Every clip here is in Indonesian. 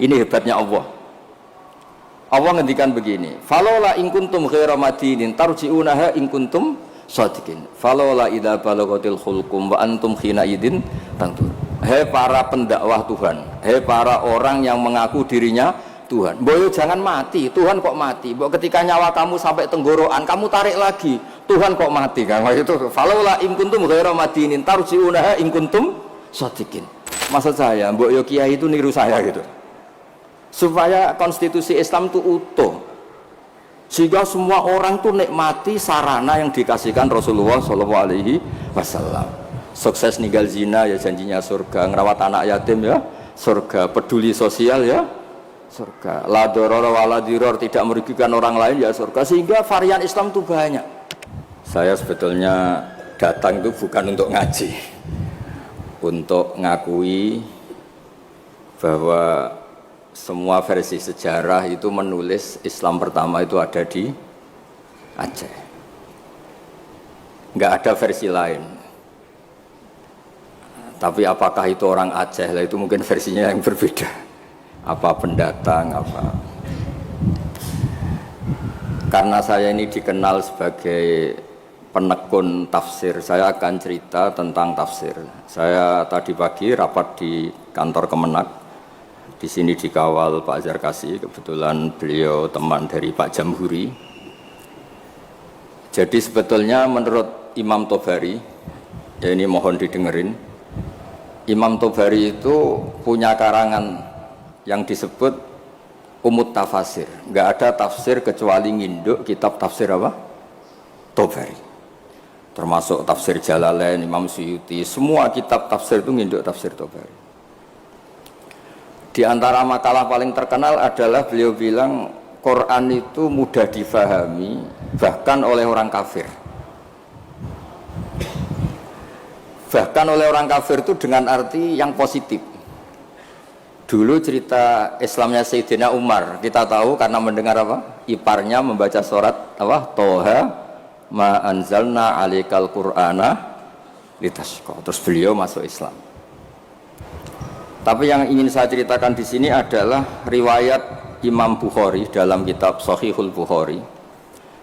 Ini hebatnya Allah. Allah ngendikan begini, falola in kuntum ghaira madinin tarji'unaha in kuntum shadiqin. Falola idza balaghatil khulqum wa antum khina idin tantur. Hei para pendakwah Tuhan, hei para orang yang mengaku dirinya Tuhan. Boyo jangan mati, Tuhan kok mati. Mbok ketika nyawa kamu sampai tenggorokan, kamu tarik lagi, Tuhan kok mati kan? Itu falola in kuntum ghaira madinin tarji'unaha in kuntum shadiqin. Maksud saya, mbok yo kiai itu niru saya gitu. Supaya konstitusi Islam itu utuh, sehingga semua orang tuh nikmati sarana yang dikasihkan Rasulullah SAW. Sukses ninggal zina ya janjinya surga, ngerawat anak yatim ya surga, peduli sosial ya surga, la doror wala diror, tidak merugikan orang lain ya surga. Sehingga varian Islam itu banyak. Saya sebetulnya datang itu bukan untuk ngaji, untuk ngakui bahwa semua versi sejarah itu menulis Islam pertama itu ada di Aceh. Nggak ada versi lain. Tapi apakah itu orang Aceh? Lah itu mungkin versinya yang berbeda. Apa pendatang, apa. Karena saya ini dikenal sebagai penekun tafsir, saya akan cerita tentang tafsir. Saya tadi pagi rapat di kantor Kemenak. Di sini dikawal Pak Zarkasi, kebetulan beliau teman dari Pak Jamhuri. Jadi sebetulnya menurut Imam Tobari, ya ini mohon didengerin, Imam Tobari itu punya karangan yang disebut Umut Tafasir. Nggak ada tafsir kecuali nginduk kitab tafsir apa? Tobari. Termasuk tafsir Jalalain, Imam Suyuti, semua kitab tafsir itu nginduk tafsir Tobari. Di antara makalah paling terkenal adalah beliau bilang Quran itu mudah difahami bahkan oleh orang kafir. Bahkan oleh orang kafir itu dengan arti yang positif. Dulu cerita Islamnya Sayyidina Umar, kita tahu karena mendengar apa? Iparnya membaca surat apa? Toha ma anzalna alaikal qur'ana litasqa. Terus beliau masuk Islam. Tapi yang ingin saya ceritakan di sini adalah riwayat Imam Bukhari dalam kitab Shahihul Bukhari.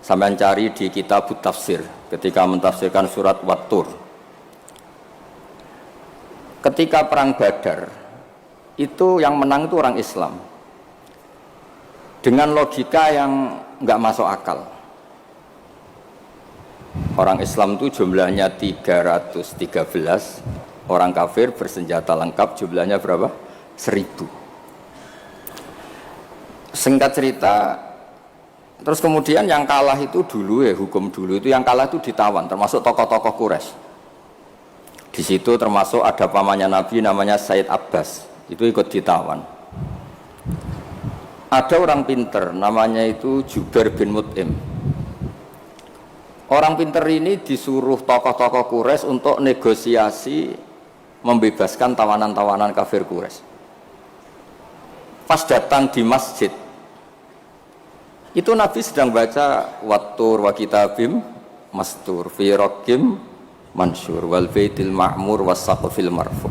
Sampai cari di kitab Tafsir ketika mentafsirkan surat Wat-Tur. Ketika perang Badar, itu yang menang itu orang Islam. Dengan logika yang enggak masuk akal. Orang Islam itu jumlahnya 313. Orang kafir bersenjata lengkap jumlahnya berapa? 1000. Singkat cerita, terus kemudian yang kalah itu dulu ya, hukum dulu itu yang kalah itu ditawan, termasuk tokoh-tokoh Quraisy. Di situ termasuk ada pamannya Nabi namanya Said Abbas, itu ikut ditawan. Ada orang pinter namanya itu Jubair bin Mut'im. Orang pinter ini disuruh tokoh-tokoh Quraisy untuk negosiasi membebaskan tawanan-tawanan kafir Quraisy. Pas datang di masjid, itu Nabi sedang baca Wat-Tur wa kitabim mastur fi raqim mansur wal baitil ma'mur was saqfil marfu.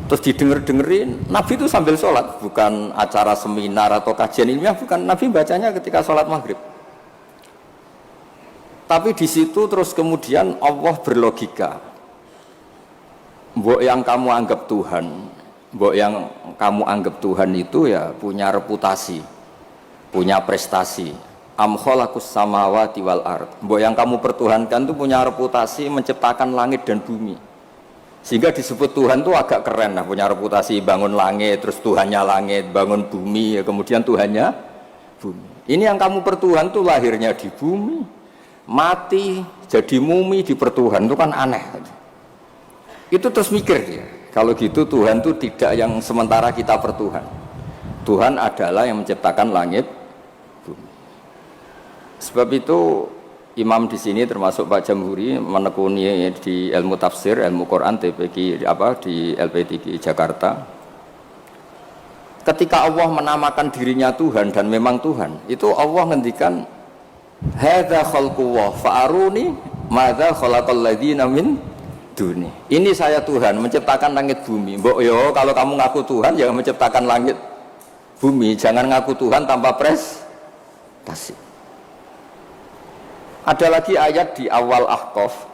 Terus didengerin, Nabi itu sambil sholat, bukan acara seminar atau kajian ilmiah, bukan. Nabi bacanya ketika sholat maghrib. Tapi di situ terus kemudian Allah berlogika. Mbok yang kamu anggap Tuhan, mbok yang kamu anggap Tuhan itu ya punya reputasi, punya prestasi. Am khalaqus samawati wal ard. Mbok yang kamu pertuhankan itu punya reputasi menciptakan langit dan bumi. Sehingga disebut Tuhan itu agak keren lah, punya reputasi bangun langit, terus Tuhannya langit, bangun bumi, ya kemudian Tuhannya bumi. Ini yang kamu pertuhan itu lahirnya di bumi, mati jadi mumi di pertuhan, itu kan aneh. Itu terus mikir dia, kalau gitu Tuhan itu tidak yang sementara kita pertuhan. Tuhan adalah yang menciptakan langit bumi. Sebab itu imam di sini termasuk Pak Jamhuri menekuni di ilmu tafsir, ilmu Quran TPQ di LP3 Jakarta. Ketika Allah menamakan dirinya Tuhan dan memang Tuhan, itu Allah ngendikan hadza khalqullah fa'aruni madza khalaqal ladzina min duni. Ini saya Tuhan menciptakan langit bumi. Mbok yo kalau kamu ngaku Tuhan ya menciptakan langit bumi, jangan ngaku Tuhan tanpa prestasi. Ada lagi ayat di awal Ahqaf.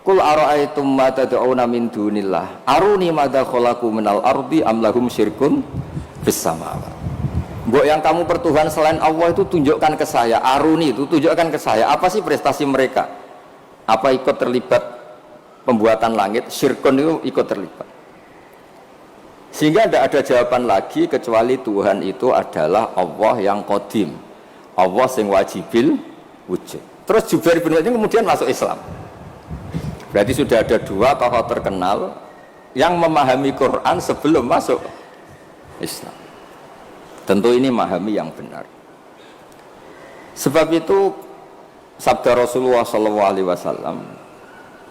Qul ara'aytum ma tad'una min dunillah aruni madza khalaqu minal ardi am lahum syirkun fis samawati. Mbok yang kamu bertuhan selain Allah itu tunjukkan ke saya. Aruni itu tunjukkan ke saya apa sih prestasi mereka? Apa ikut terlibat pembuatan langit? Syirkun itu ikut terlibat. Sehingga tidak ada jawaban lagi kecuali Tuhan itu adalah Allah yang qadim, Allah yang wajibil wujud. Terus Jubair bin Mut'im kemudian masuk Islam. Berarti sudah ada dua tokoh terkenal yang memahami Quran sebelum masuk Islam. Tentu ini memahami yang benar. Sebab itu sabda Rasulullah SAW,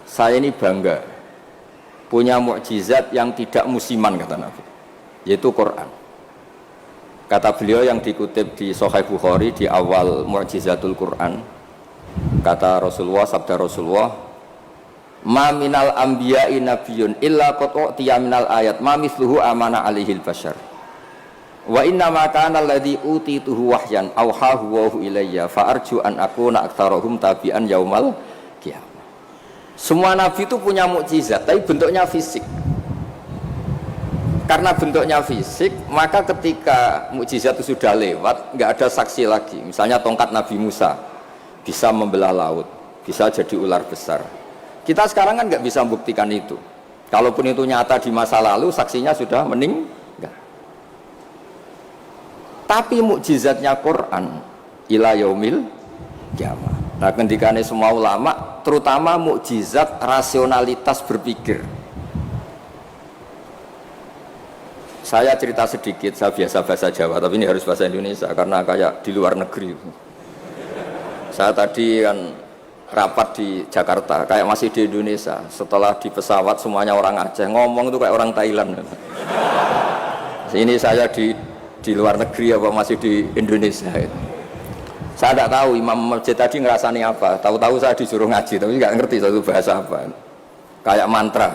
saya ini bangga punya mukjizat yang tidak musiman, kata Nabi, yaitu Quran. Kata beliau yang dikutip di Sahih Bukhari di awal mukjizatul Quran, kata Rasulullah, sabda Rasulullah, ma minal anbiya'i nabiyyun illa qad utiya minal ayat ma mithluhu amana alaihil bashar wa inna ma kana alladhi utituhu wahyan auhahu wa ilayya fa arju an akuna aktsarahum tabi'an yaumal qiyamah. Semua nabi itu punya mukjizat tapi bentuknya fisik. Karena bentuknya fisik, maka ketika mukjizat itu sudah lewat, nggak ada saksi lagi. Misalnya tongkat Nabi Musa bisa membelah laut, bisa jadi ular besar. Kita sekarang kan nggak bisa membuktikan itu. Kalaupun itu nyata di masa lalu, saksinya sudah meninggal. Tapi mukjizatnya Quran ila yaumil qiyamah. Nah, ngendikane semua ulama, terutama mukjizat rasionalitas berpikir. Saya cerita sedikit, saya biasa bahasa Jawa, tapi ini harus bahasa Indonesia karena kayak di luar negeri. Saya tadi kan rapat di Jakarta, kayak masih di Indonesia. Setelah di pesawat semuanya orang Aceh, ngomong itu kayak orang Thailand. Ini saya di luar negeri apa masih di Indonesia itu. Saya tidak tahu imam masjid tadi ngerasani apa. Tahu-tahu saya disuruh ngaji, tapi nggak ngerti satu bahasa apa. Kayak mantra.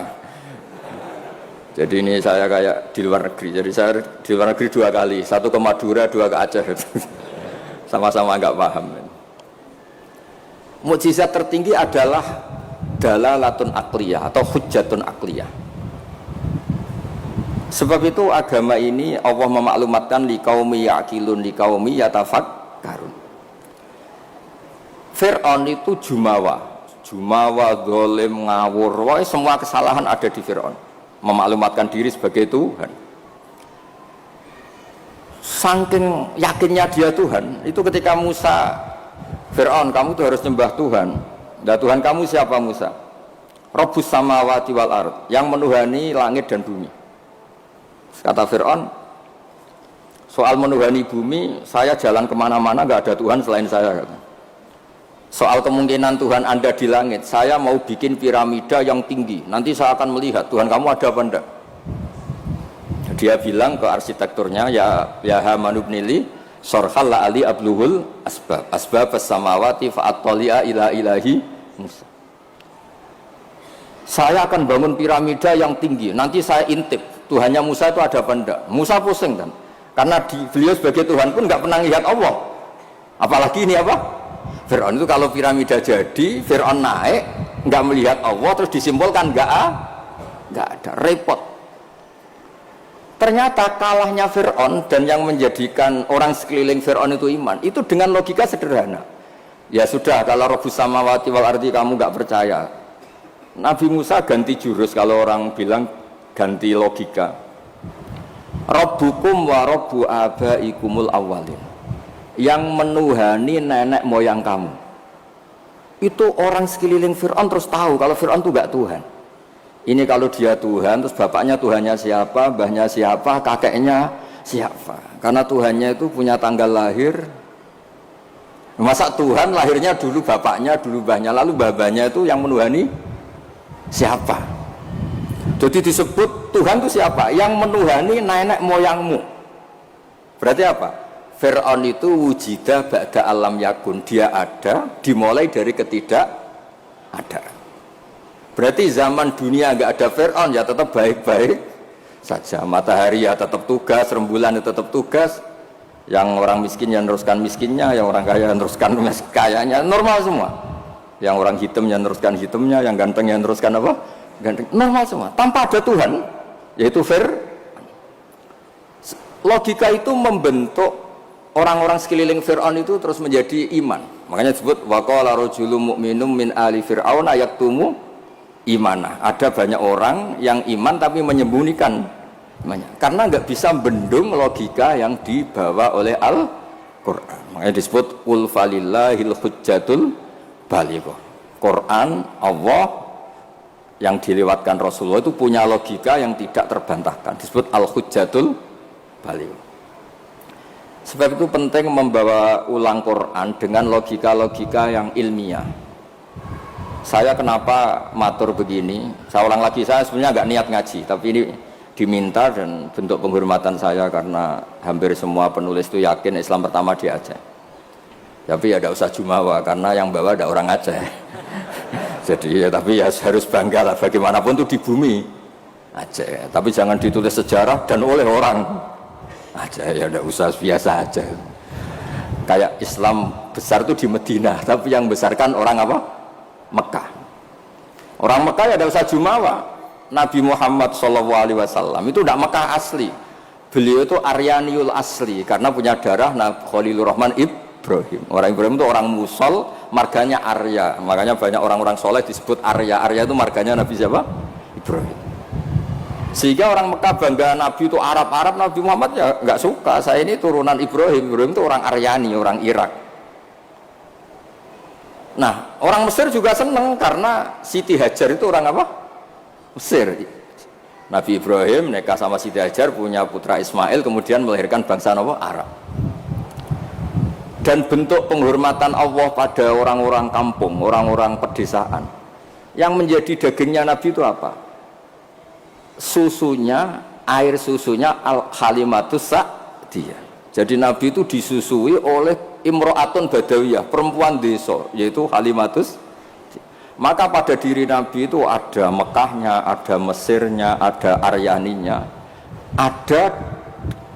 Jadi ini saya kayak di luar negeri. Jadi saya di luar negeri 2 kali, 1 ke Madura, 2 ke Aceh. Sama-sama nggak paham. Mukjizat tertinggi adalah dalalatun akliyah atau hujjatun akliyah. Sebab itu agama ini Allah memaklumatkan liqaumi yaqilun liqaumi yatafakkarun. Fir'aun itu jumawa, zalim, ngawur, semua kesalahan ada di Fir'aun. Memaklumatkan diri sebagai Tuhan. Saking yakinnya dia Tuhan, itu ketika Musa, Fir'aun, kamu tuh harus nyembah Tuhan. Nah, Tuhan kamu siapa Musa? Rabbus samawati wal ard, yang menuhani langit dan bumi. Kata Fir'aun, soal menuhani bumi, saya jalan kemana-mana gak ada Tuhan selain saya. Soal kemungkinan Tuhan Anda di langit, saya mau bikin piramida yang tinggi. Nanti saya akan melihat Tuhan kamu ada apa enggak. Dia bilang ke arsitekturnya, ya Haman ibnili sorhal la ali abluhul asbab as-samawati fa'attali'a ila ilahi Musa. Saya akan bangun piramida yang tinggi. Nanti saya intip Tuhannya Musa itu ada apa enggak. Musa pusing kan, karena beliau sebagai Tuhan pun nggak pernah lihat Allah. Apalagi ini apa? Fir'aun itu kalau piramida jadi, Fir'aun naik, nggak melihat Allah, terus disimpulkan nggak ada, repot. Ternyata kalahnya Fir'aun dan yang menjadikan orang sekeliling Fir'aun itu iman, itu dengan logika sederhana. Ya sudah, kalau Rabbus samawati wal ardi kamu nggak percaya, Nabi Musa ganti jurus. Kalau orang bilang ganti logika, Rabbukum wa Rabbu abaikumul awwalin, yang menuhani nenek moyang kamu. Itu orang sekeliling Fir'aun terus tahu kalau Fir'aun itu gak Tuhan. Ini kalau dia Tuhan, terus bapaknya Tuhannya siapa, mbahnya siapa, kakeknya siapa. Karena Tuhannya itu punya tanggal lahir. Masa Tuhan lahirnya dulu bapaknya, dulu mbahnya, lalu babanya itu yang menuhani siapa. Jadi disebut Tuhan itu siapa? Yang menuhani nenek moyangmu. Berarti apa? Fir'aun itu wujidah ba'da alam yakun, dia ada dimulai dari ketidak ada. Berarti zaman dunia nggak ada Fir'aun ya tetap baik-baik saja. Matahari ya tetap tugas, rembulan ya tetap tugas. Yang orang miskin yang teruskan miskinnya, yang orang kaya yang teruskan kayanya, normal semua. Yang orang hitam yang teruskan hitamnya, yang ganteng yang teruskan apa? Ganteng, normal semua. Tanpa ada Tuhan, yaitu logika itu membentuk orang-orang sekeliling Fir'aun itu terus menjadi iman. Makanya disebut waqala rajulun mu'minun min ali fir'aun yaktumu imanah. Ada banyak orang yang iman tapi menyembunyikan imannya. Karena nggak bisa bendung logika yang dibawa oleh Al-Qur'an. Makanya disebut qul falillahil hujjatul balighah. Quran Allah yang dilewatkan Rasulullah itu punya logika yang tidak terbantahkan. Disebut al-hujjatul balighah. Sebab itu penting membawa ulang Quran dengan logika-logika yang ilmiah. Saya kenapa matur begini? Saya ulang lagi, saya sebenarnya nggak niat ngaji, tapi ini diminta dan bentuk penghormatan saya karena hampir semua penulis itu yakin Islam pertama di Aceh. Tapi ya tidak usah jumawa karena yang bawa ada orang Aceh. Jadi ya tapi ya harus bangga lah bagaimanapun itu di bumi Aceh. Tapi jangan ditulis sejarah dan oleh orang Aceh, ya tidak usah, biasa aja. Kayak Islam besar itu di Madinah, tapi yang besarkan orang apa? Mekah. Orang Mekah ya tidak usah jumawa. Nabi Muhammad SAW itu tidak Mekah asli. Beliau itu Aryaniul asli karena punya darah Khalilur Rahman Ibrahim. Orang Ibrahim itu orang Musol, marganya Arya. Makanya banyak orang-orang soleh disebut Arya. Arya itu marganya Nabi siapa? Ibrahim. Sehingga orang Mekah bangga Nabi itu Arab-Arab, Nabi Muhammad ya nggak suka. Saya ini turunan Ibrahim. Ibrahim itu orang Aryani, orang Irak. Nah, orang Mesir juga seneng karena Siti Hajar itu orang apa? Mesir. Nabi Ibrahim nikah sama Siti Hajar, punya putra Ismail, kemudian melahirkan bangsa apa? Arab. Dan bentuk penghormatan Allah pada orang-orang kampung, orang-orang pedesaan. Yang menjadi dagingnya Nabi itu apa? Susunya, air susunya al-Halimatus Sa'diyah. Jadi Nabi itu disusui oleh Imro'atun Badawiyah, perempuan desa, yaitu Halimatus. Maka pada diri Nabi itu ada Mekahnya, ada Mesirnya, ada Aryaninya, ada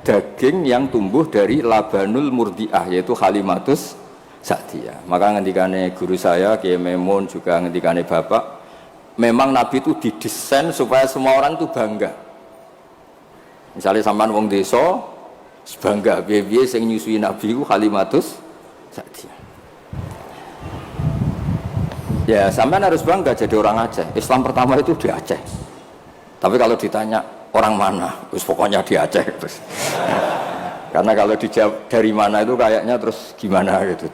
daging yang tumbuh dari Labanul Murdiah, yaitu Halimatus Sa'diyah. Maka ngendikane guru saya Kiai Memun, juga ngendikane Bapak, memang Nabi itu didesain supaya semua orang itu bangga. Misalnya sampean wong desa bangga biye-biye sing nyusui Nabi ku Halimatus Sa'diyah. Ya, sampean harus bangga jadi orang Aceh. Islam pertama itu di Aceh. Tapi kalau ditanya orang mana, terus pokoknya di Aceh terus. Karena kalau dijawab dari mana itu kayaknya terus gimana gitu.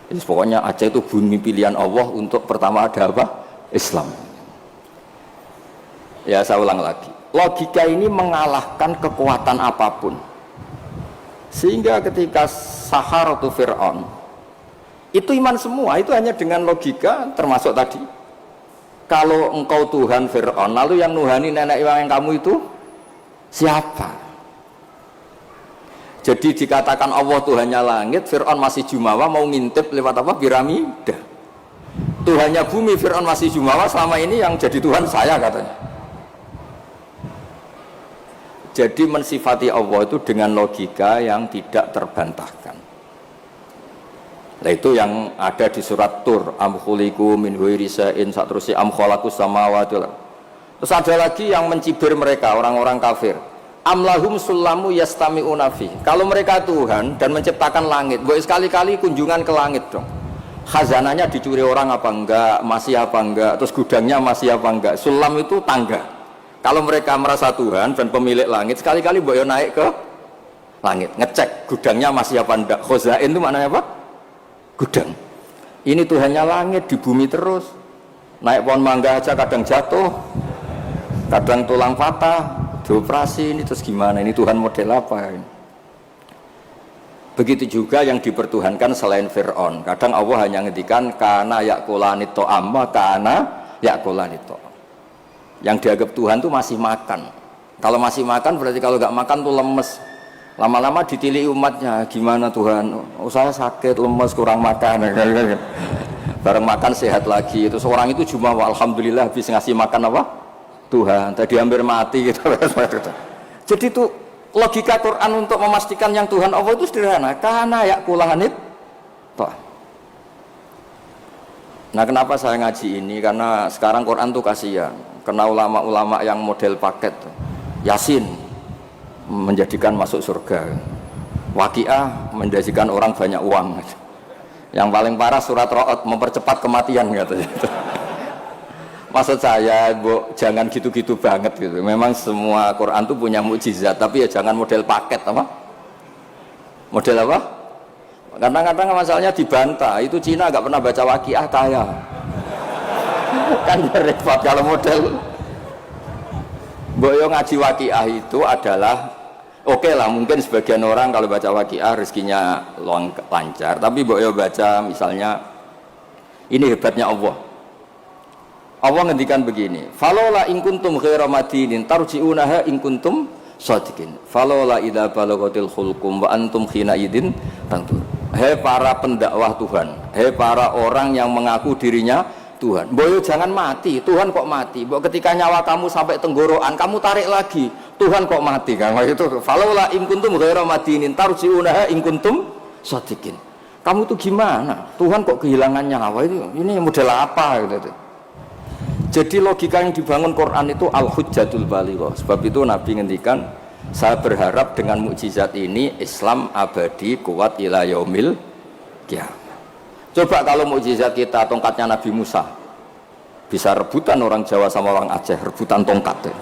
Jadi pokoknya Aceh itu bumi pilihan Allah untuk pertama ada apa? Islam. Ya saya ulang lagi. Logika ini mengalahkan kekuatan apapun. Sehingga ketika Saharatu Fir'aun itu iman semua, itu hanya dengan logika termasuk tadi. Kalau engkau Tuhan Fir'aun, lalu yang nuhani nenek yang kamu itu siapa? Jadi dikatakan Allah Tuhannya langit, Fir'aun masih jumawa mau ngintip lewat apa? Piramida. Tuhannya bumi, Fir'aun masih jumawa, selama ini yang jadi Tuhan saya katanya. Jadi mensifati Allah itu dengan logika yang tidak terbantahkan. Nah itu yang ada di surat Tur, am khuliqu min ghairi shay'in, saterusnya am khalaqus samawati. Terus ada lagi yang mencibir mereka, orang-orang kafir. Amlahum sulamu yastami'una fi. Kalau mereka Tuhan dan menciptakan langit, boleh sekali-kali kunjungan ke langit dong. Khazananya dicuri orang apa enggak, masih apa enggak, terus gudangnya masih apa enggak. Sulam itu tangga. Kalau mereka merasa Tuhan dan pemilik langit, sekali-kali boleh naik ke langit, ngecek gudangnya masih apa enggak. Khazain itu maknanya apa? Gudang. Ini Tuhannya langit, di bumi terus. Naik pohon mangga aja kadang jatuh, kadang tulang patah. Dioperasi ini terus gimana, ini Tuhan model apa ini? Begitu juga yang dipertuhankan selain Fir'aun. Kadang Allah hanya ngendikan kana yakulani to'am wa kana yakulani to'am. Yang dianggap Tuhan itu masih makan. Kalau masih makan berarti kalau nggak makan tuh lemes. Lama-lama ditili umatnya, gimana Tuhan? Oh, saya sakit, lemes, kurang makan. bareng makan sehat lagi. Itu seorang itu cuma alhamdulillah habis ngasih makan apa? Tuhan. Tadi hampir mati gitu. Jadi itu logika Quran untuk memastikan yang Tuhan Allah itu sederhana. Karena ya kulanganit toh. Nah, kenapa saya ngaji ini? Karena sekarang Quran tuh kasihan. Kena ulama-ulama yang model paket. Yasin menjadikan masuk surga. Waqiah menjadikan orang banyak uang. Yang paling parah surat Ra'd mempercepat kematian katanya. Maksud saya, Bu, jangan gitu-gitu banget gitu. Memang semua Quran itu punya mukjizat, tapi ya jangan model paket apa? Model apa? Kadang-kadang masalahnya dibantah. Itu Cina nggak pernah baca Waqiah kaya. Kan repot kalau model. Boyo ngaji Waqiah itu adalah oke lah, mungkin sebagian orang kalau baca Waqiah rezekinya lancar, tapi boyo baca misalnya ini hebatnya Allah. Allah ngendikan begini, falola in kuntum ghaira madinin tarji'unaha in kuntum shadiqin. Falola idza balaghatil khulqum wa antum khina idin tantur. Hei para pendakwah Tuhan, hei para orang yang mengaku dirinya Tuhan, boyo jangan mati. Tuhan kok mati? Bo ketika nyawa kamu sampai tenggorokan, kamu tarik lagi. Tuhan kok mati? Kan itu. Falaula in kuntum ghaira madinin tarji'unaha in kuntum shadiqin. Kamu tuh gimana? Tuhan kok kehilangan nyawa itu? Ini model apa gitu. Jadi logika yang dibangun Quran itu al-hujjatul balighah. Sebab itu Nabi ngendikan, saya berharap dengan mukjizat ini Islam abadi kuat ila yaumil qiyamah. Coba kalau mukjizat kita tongkatnya Nabi Musa, bisa rebutan orang Jawa sama orang Aceh, rebutan tongkat.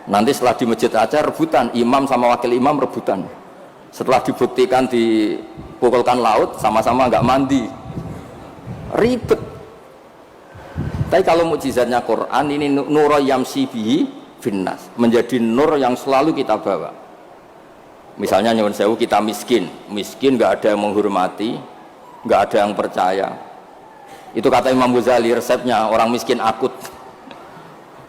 Nanti setelah di masjid Aceh rebutan, imam sama wakil imam rebutan. Setelah dibuktikan dipukulkan laut, sama-sama nggak mandi, ribet. Tapi kalau mukjizatnya Quran ini nur yamsi bihi finnas, menjadi nur yang selalu kita bawa. Misalnya nyuwun sewu kita miskin nggak ada yang menghormati, nggak ada yang percaya. Itu kata Imam Ghazali, resepnya orang miskin akut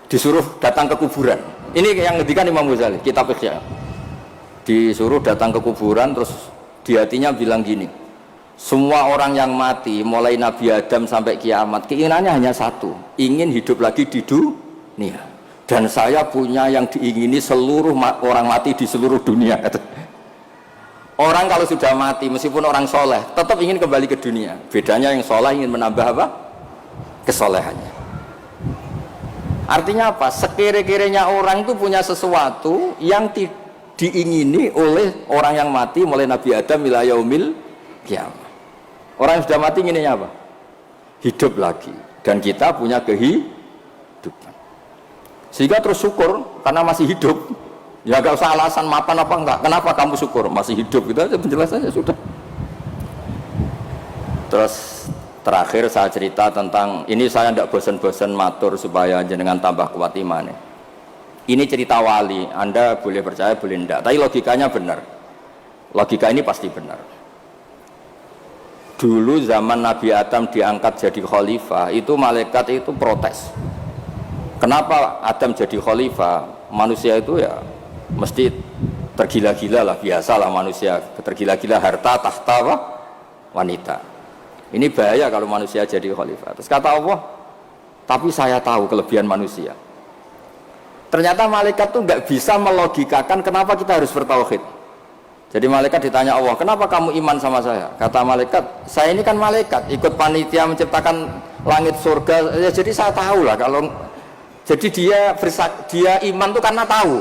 disuruh datang ke kuburan. Ini yang ngendikan Imam Ghazali, kitab Ihya. Disuruh datang ke kuburan, terus di hatinya bilang gini, semua orang yang mati mulai Nabi Adam sampai kiamat keinginannya hanya satu, ingin hidup lagi di dunia. Dan saya punya yang diingini seluruh orang mati di seluruh dunia. Orang kalau sudah mati, meskipun orang soleh, tetap ingin kembali ke dunia. Bedanya yang soleh ingin menambah apa? Kesolehannya. Artinya apa? Sekira-kiranya orang itu punya sesuatu yang diingini oleh orang yang mati mulai Nabi Adam ila yaumil qiyamah. Orang yang sudah mati inginnya apa? Hidup lagi. Dan kita punya kehidupan. Sehingga terus syukur karena masih hidup. Ya gak usah alasan mapan apa enggak. Kenapa kamu syukur? Masih hidup, gitu aja penjelasannya sudah. Terus terakhir saya cerita tentang ini, saya tidak bosan-bosan matur supaya jenengan tambah kuat imannya. Ini cerita wali, Anda boleh percaya boleh enggak, tapi logikanya benar. Logika ini pasti benar. Dulu zaman Nabi Adam diangkat jadi khalifah, itu malaikat itu protes. Kenapa Adam jadi khalifah? Manusia itu ya mesti tergila-gila lah, biasalah manusia tergila-gila harta, tahta, apa? Wanita. Ini bahaya kalau manusia jadi khalifah. Terus kata Allah, tapi saya tahu kelebihan manusia. Ternyata malaikat tuh nggak bisa melogikakan kenapa kita harus bertauhid. Jadi malaikat ditanya Allah, kenapa kamu iman sama saya? Kata malaikat, saya ini kan malaikat, ikut panitia menciptakan langit surga. Ya, jadi saya tahu lah kalau. Jadi dia iman tuh karena tahu.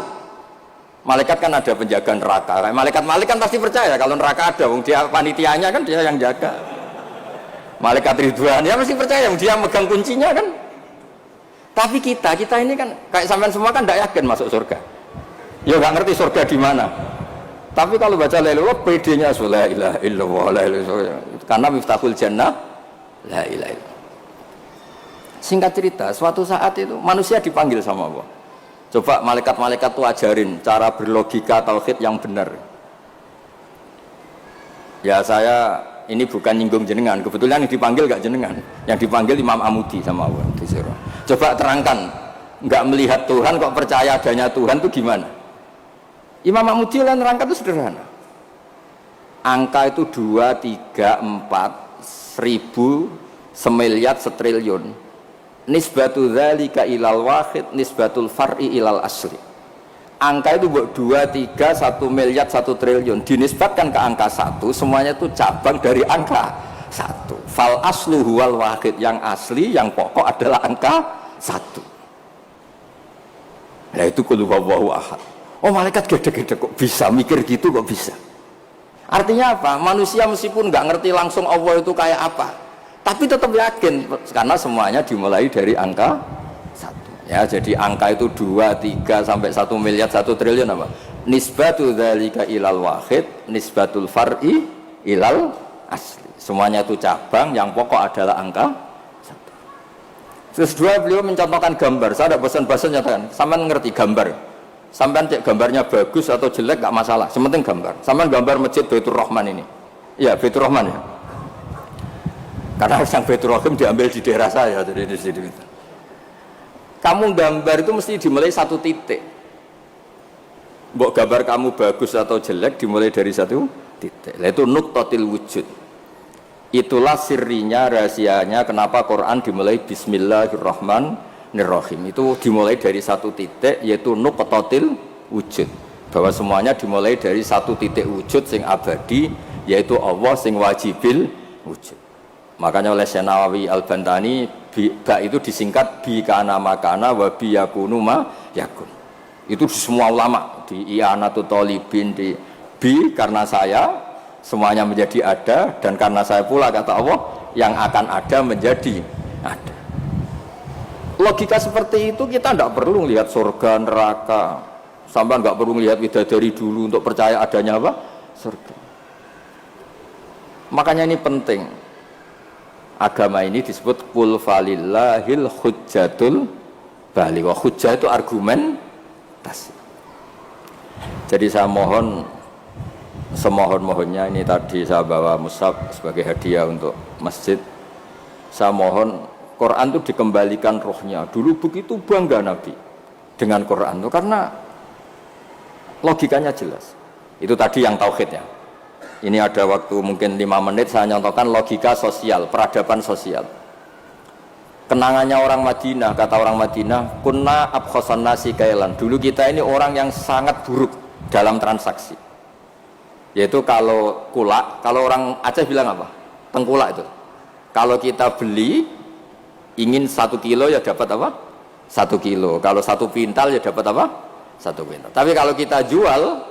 Malaikat kan ada penjaga neraka. Malaikat kan pasti percaya kalau neraka ada. Dia panitianya kan dia yang jaga. Malaikat Ridwan ya mesti percaya, dia megang kuncinya kan. Tapi kita ini kan kayak sampean semua kan tidak yakin masuk surga. Ya nggak ngerti surga di mana. Tapi kalau baca la ilaha illallah, PD-nya la ilaha illallah, la ilaha illallah. Karena miftahul jannah la ilaha illallah. Singkat cerita, suatu saat itu manusia dipanggil sama Allah. Coba malaikat-malaikat itu ajarin cara berlogika tauhid yang benar. Ya saya ini bukan nyinggung jenengan, kebetulan yang dipanggil gak jenengan, yang dipanggil Imam Amudi sama Allah. Coba terangkan, nggak melihat Tuhan kok percaya adanya Tuhan itu gimana? Imam Amudi lah nerangkan itu sederhana. Angka itu 2, 3, 4, 1000 semiliar, setriliun. Nisbatu dzalika ilal wahid nisbatul far'i ilal asli. Angka itu buat 2, 3, 1 miliar, 1 triliun dinisbatkan ke angka 1, semuanya itu cabang dari angka 1. Fal aslu huwal wahid, yang asli, yang pokok adalah angka 1. Nah itu qul huwallahu ahad. Oh malaikat gede-gede kok bisa mikir gitu, kok bisa. Artinya apa? Manusia meskipun nggak ngerti langsung Allah itu kayak apa, tapi tetap yakin karena semuanya dimulai dari angka 1. Ya, jadi angka itu 2, 3 sampai 1 miliar, 1 triliun apa? Nisbatu dzalika ilal wahid, nisbatul far'i ilal asli. Semuanya itu cabang, yang pokok adalah angka 1. Terus dua, beliau mencontohkan gambar. Saya tidak bosan-bosan nyatakan, sampean ngerti gambar. Sampean cek gambarnya bagus atau jelek gak masalah, sementing gambar. Sampean gambar masjid Baitur Rahman ini, ya Baitur Rahman ya, karena yang Baitur Rahim diambil di daerah saya, jadi di sini. Kamu gambar itu mesti dimulai 1 titik. Mbok gambar kamu bagus atau jelek dimulai dari 1 titik. Itu nuqtatil wujud. Itulah sirrinya, rahasianya kenapa Quran dimulai Bismillahirrahmanirrahim. Itu dimulai dari 1 titik, yaitu nuqtatil wujud, bahwa semuanya dimulai dari 1 titik wujud sing abadi, yaitu Allah sing wajibil wujud. Makanya oleh Syekh Nawawi Al-Bantani ba itu disingkat bi kana makana wa bi yakunu ma yakun. Itu di semua ulama, di I'anatul Talibin, di bi karena saya semuanya menjadi ada, dan karena saya pula kata Allah yang akan ada menjadi ada. Logika seperti itu kita tidak perlu lihat surga neraka, sampai nggak perlu lihat bidadari dulu untuk percaya adanya apa? Surga. Makanya ini penting. Agama ini disebut qul falillahil hujjatul baligh. Hujjah itu argumentasi. Jadi saya mohon semohon-mohonnya, ini tadi saya bawa mushaf sebagai hadiah untuk masjid. Saya mohon Quran itu dikembalikan rohnya. Dulu begitu bangga Nabi dengan Quran itu karena logikanya jelas. Itu tadi yang tauhid ya. Ini ada waktu mungkin 5 menit saya nyontohkan logika sosial, peradaban sosial. Kenangannya orang Madinah, kata orang Madinah, kunna abkhasan nasi kailan. Dulu kita ini orang yang sangat buruk dalam transaksi. Yaitu kalau kulak, kalau orang Aceh bilang apa? Tengkulak itu. Kalau kita beli ingin 1 kilo ya dapat apa? 1 kilo. Kalau 1 pintal ya dapat apa? 1 pintal. Tapi kalau kita jual,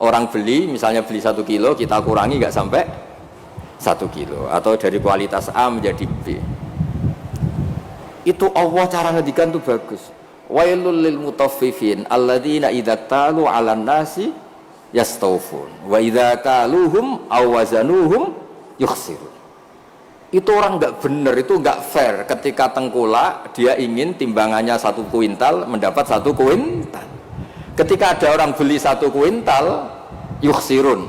orang beli, misalnya beli 1 kilo, kita kurangi nggak sampai 1 kilo. Atau dari kualitas A menjadi B. Itu Allah cara ngedikan tuh bagus. Wailul lil mutaffifin alladzina idza talu 'alan nasi yastawfun wa idza kaluhum aw wazanuhum yukhsirun. Itu orang nggak benar, itu nggak fair. Ketika tengkulak dia ingin timbangannya 1 kuintal mendapat 1 kuintal. Ketika ada orang beli 1 kuintal yukhsirun,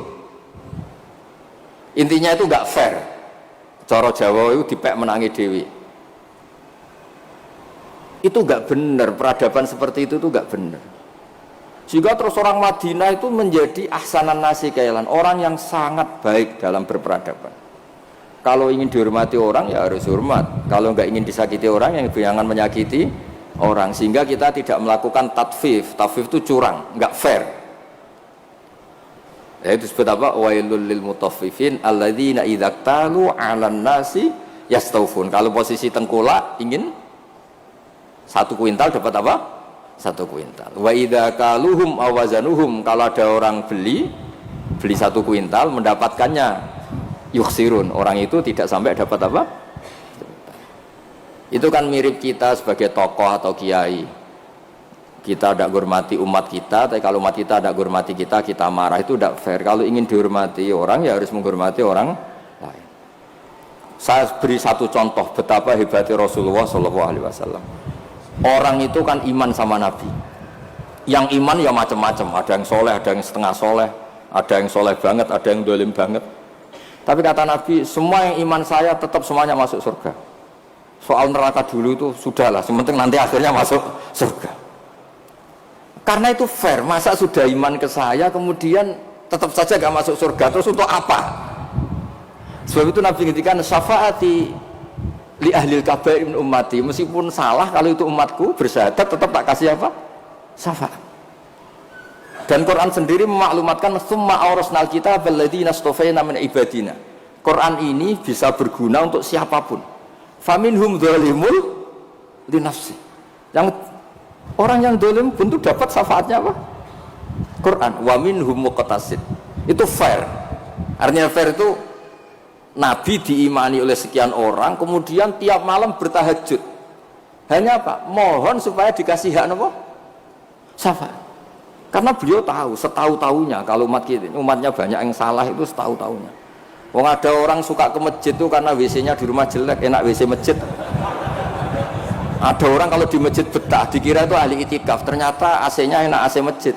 intinya itu nggak fair. Cara Jawa itu dipek menangi dewi. Itu nggak benar, peradaban seperti itu tuh nggak benar. Sehingga terus orang Madinah itu menjadi ahsanan nasi kailan, orang yang sangat baik dalam berperadaban. Kalau ingin dihormati orang ya harus hormat. Kalau nggak ingin disakiti orang, yang jangan menyakiti orang. Sehingga kita tidak melakukan tatfif. Tatfif itu curang, nggak fair. Ya, itu disebut apa? Wailul lil mutaffifin alladzina idza talu 'alan nasi yastawfun. Kalau posisi tengkulak ingin 1 kuintal dapat apa? 1 kuintal. Wa idza kaluhum aw wazanuhum, kalau ada orang beli 1 kuintal mendapatkannya yukhsirun, orang itu tidak sampai dapat apa? Itu kan mirip kita sebagai tokoh atau kiai. Kita tidak hormati umat kita, tapi kalau umat kita tidak hormati kita, kita marah, itu tidak fair. Kalau ingin dihormati orang ya harus menghormati orang lain. Saya beri 1 contoh betapa hebatnya Rasulullah SAW. Orang itu kan iman sama Nabi. Yang iman ya macam-macam, ada yang soleh, ada yang setengah soleh, ada yang soleh banget, ada yang dolim banget. Tapi kata Nabi, semua yang iman saya tetap semuanya masuk surga. Soal neraka dulu itu sudahlah, sementing nanti akhirnya masuk surga. Karena itu fair, masa sudah iman ke saya kemudian tetap saja gak masuk surga, terus untuk apa? Sebab itu Nabi ngendikan syafaati li ahlil kabair min ummati, meskipun salah kalau itu umatku bersyahadat tetap tak kasih apa? Syafaat. Dan Quran sendiri memaklumatkan summa awrasnal kitab alladzina astafaina min ibadina. Quran ini bisa berguna untuk siapapun. Faminhum zalimul li nafsi. Yang orang yang zalim pun itu dapat syafaatnya apa? Quran. Wa minhum muqtasid. Itu fair. Artinya fair itu Nabi diimani oleh sekian orang, kemudian tiap malam bertahajud. Hanya apa? Mohon supaya dikasih hak apa? Syafaat. Karena beliau tahu, setahu-tahunya kalau umat kita, umatnya banyak yang salah itu setahu-tahunya. Wong ada orang suka ke masjid itu karena WC-nya di rumah jelek, enak WC masjid. Ada orang kalau di masjid betah, dikira itu ahli itikaf, ternyata AC-nya enak AC masjid.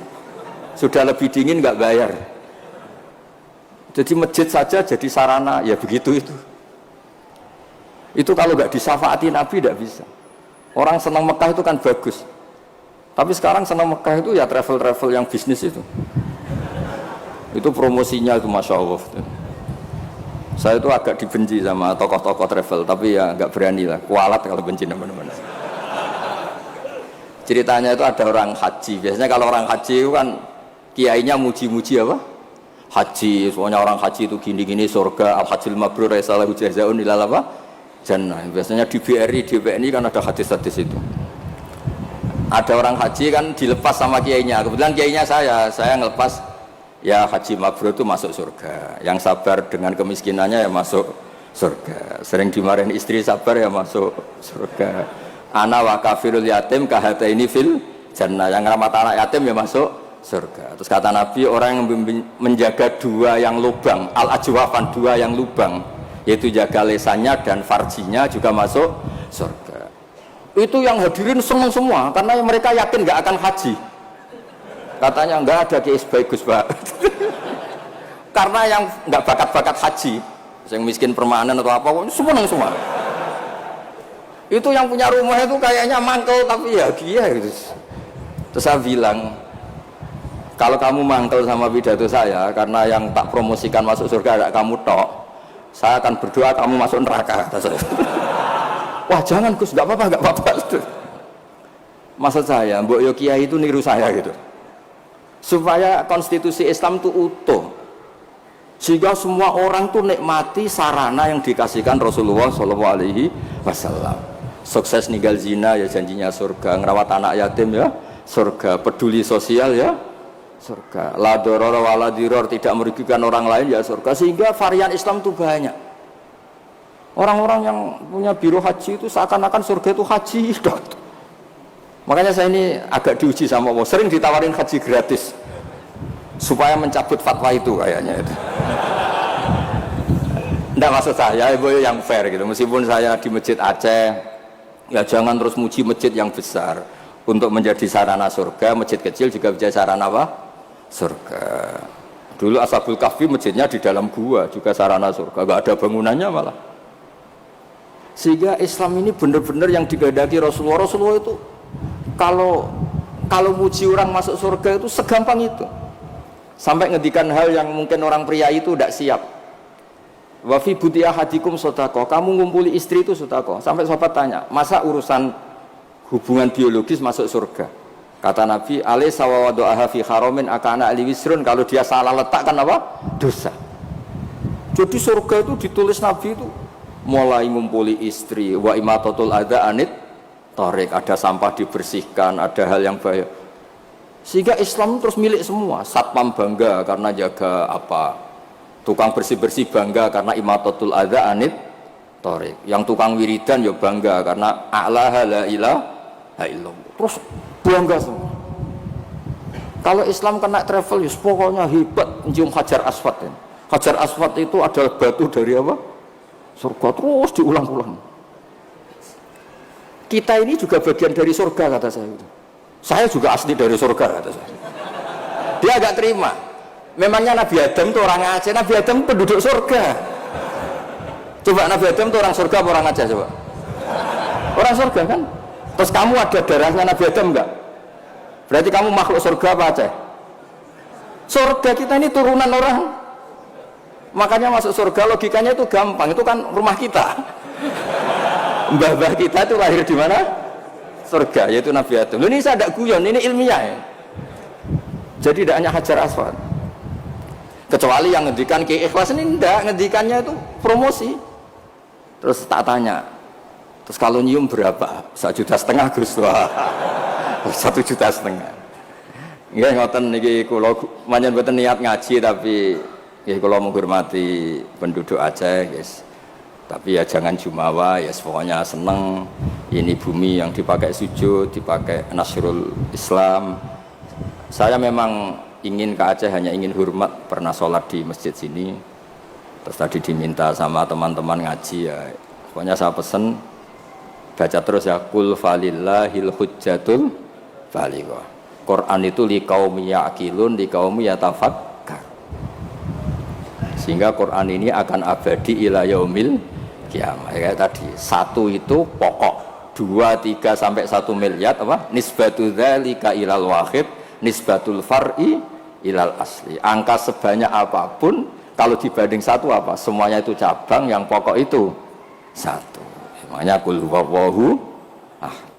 Sudah lebih dingin nggak bayar. Jadi masjid saja jadi sarana, ya begitu itu. Itu kalau nggak disyafaati Nabi tidak bisa. Orang senang Mekah itu kan bagus. Tapi sekarang senang Mekah itu ya travel-travel yang bisnis itu. Itu promosinya itu Masya Allah. Saya itu agak dibenci sama tokoh-tokoh travel, tapi ya nggak berani lah. Kualat kalau benci teman-teman. Ceritanya itu ada orang haji. Biasanya kalau orang haji itu kan kiainya muji-muji apa? Haji, semuanya orang haji itu gini-gini surga, al-hajjul mabrur salahu jazaa'un ilal apa? Jannah. Biasanya di BRI, di BNI kan ada hadis-hadis itu. Ada orang haji kan dilepas sama kiainya. Kebetulan kiainya saya ngelepas ya haji mabrur itu masuk surga. Yang sabar dengan kemiskinannya ya masuk surga. Sering dimarahin istri sabar ya masuk surga. Ana wa kafirul yatim kahataini fil jannah. Yang ramah anak yatim ya masuk surga. Terus kata Nabi, orang yang menjaga dua yang lubang, al-ajwafan, dua yang lubang, yaitu jaga lesannya dan farjinya juga masuk surga. Itu yang hadirin senang semua karena mereka yakin nggak akan haji. Katanya nggak ada kiai bagus Pak. Karena yang nggak bakat-bakat haji, yang miskin permanen atau apa, semua. Itu yang punya rumah itu kayaknya mangkel tapi ya dia gitu. Terus saya bilang, kalau kamu mangkel sama pidato saya karena yang tak promosikan masuk surga ada kamu tok, saya akan berdoa kamu masuk neraka, kata saya. Wah jangan Gus, nggak apa-apa. Maksud saya, Mbok Yo Kiai itu niru saya gitu, supaya konstitusi Islam itu utuh, sehingga semua orang tuh nikmati sarana yang dikasihkan Rasulullah SAW. Sukses ninggal zina ya janjinya surga, ngerawat anak yatim ya surga, peduli sosial ya surga, la doror wala diror, tidak merugikan orang lain ya surga. Sehingga varian Islam itu banyak. Orang-orang yang punya biro haji itu seakan-akan surga itu haji. Makanya saya ini agak diuji sama Allah, sering ditawarin haji gratis supaya mencabut fatwa itu kayaknya itu. Nggak, maksud saya ibu yang fair gitu. Meskipun saya di Masjid Aceh, ya jangan terus muji masjid yang besar untuk menjadi sarana surga. Masjid kecil juga menjadi sarana apa? Surga. Dulu Ashabul Kahfi masjidnya di dalam gua juga sarana surga, nggak ada bangunannya malah. Sehingga Islam ini benar-benar yang digadaki Rasulullah. Rasulullah itu kalau muji orang masuk surga itu segampang itu. Sampai ngedikan hal yang mungkin orang pria itu tidak siap. Wa fi buti ahadikum sodako, kamu ngumpuli istri itu sodako. Sampai sahabat tanya, masa urusan hubungan biologis masuk surga? Kata Nabi, alaysa wa wadu'aha fi haramin akana ali wisrun, kalau dia salah letakkan apa? Dosa. Jadi surga itu ditulis Nabi itu mulai ngumpuli istri, wa imatatul adza anit tarik, ada sampah dibersihkan, ada hal yang bahaya. Sehingga Islam terus milik semua. Satpam bangga karena jaga apa, tukang bersih-bersih bangga karena imatatul adza anit tarik, yang tukang wiridan ya bangga karena a'laha la ilaha illallah. Terus bangga semua. Kalau Islam kena travel ya pokoknya hebat, cium Hajar Aswad. Hajar Aswad itu adalah batu dari apa? Surga, terus diulang-ulang. Kita ini juga bagian dari surga, kata saya itu. Saya juga asli dari surga, kata saya. Dia agak terima. Memangnya Nabi Adam itu orang Aceh, Nabi Adam penduduk surga. Coba Nabi Adam itu orang surga apa orang Aceh coba? Orang surga kan? Terus kamu ada darahnya Nabi Adam enggak? Berarti kamu makhluk surga apa Aceh? Surga, kita ini turunan orang. Makanya masuk surga logikanya itu gampang, itu kan rumah kita. Mbah-mbah kita itu lahir di mana? Surga, yaitu Nabi Adam. Loh, ini saya tidak guyon, ini ilmiah ya. Jadi tidak hanya Hajar Aswad. Kecuali yang ngendikan Ki Ikhlas ini tidak, ngendikannya itu promosi. Terus tak tanya, terus kalau nyium berapa? 1,5 juta Gus. Wah, 1,5 juta. Nggih ngoten niki kula manjen mboten niat ngaji tapi nggih kula menghormati penduduk Aceh, guys. Tapi ya jangan jumawa, ya pokoknya seneng ini bumi yang dipakai sujud, dipakai nasrul Islam. Saya memang ingin ke Aceh, hanya ingin hormat, pernah sholat di masjid sini. Terus tadi diminta sama teman-teman ngaji ya. Pokoknya saya pesen baca terus ya, kul falillahil hujjatul balighah. Quran itu liqaumi ya'qilun, liqaumi yatafakkar. Sehingga Quran ini akan abadi ila yaumil kiamah. Kayak tadi, 1 itu pokok, 2, 3 sampai 1 miliar apa? Nisbatu dzalika ilal wahid, nisbatul far'i ilal asli. Angka sebanyak apapun kalau dibanding 1 apa? Semuanya itu cabang, yang pokok itu 1. Makanya kul huwallahu ahad.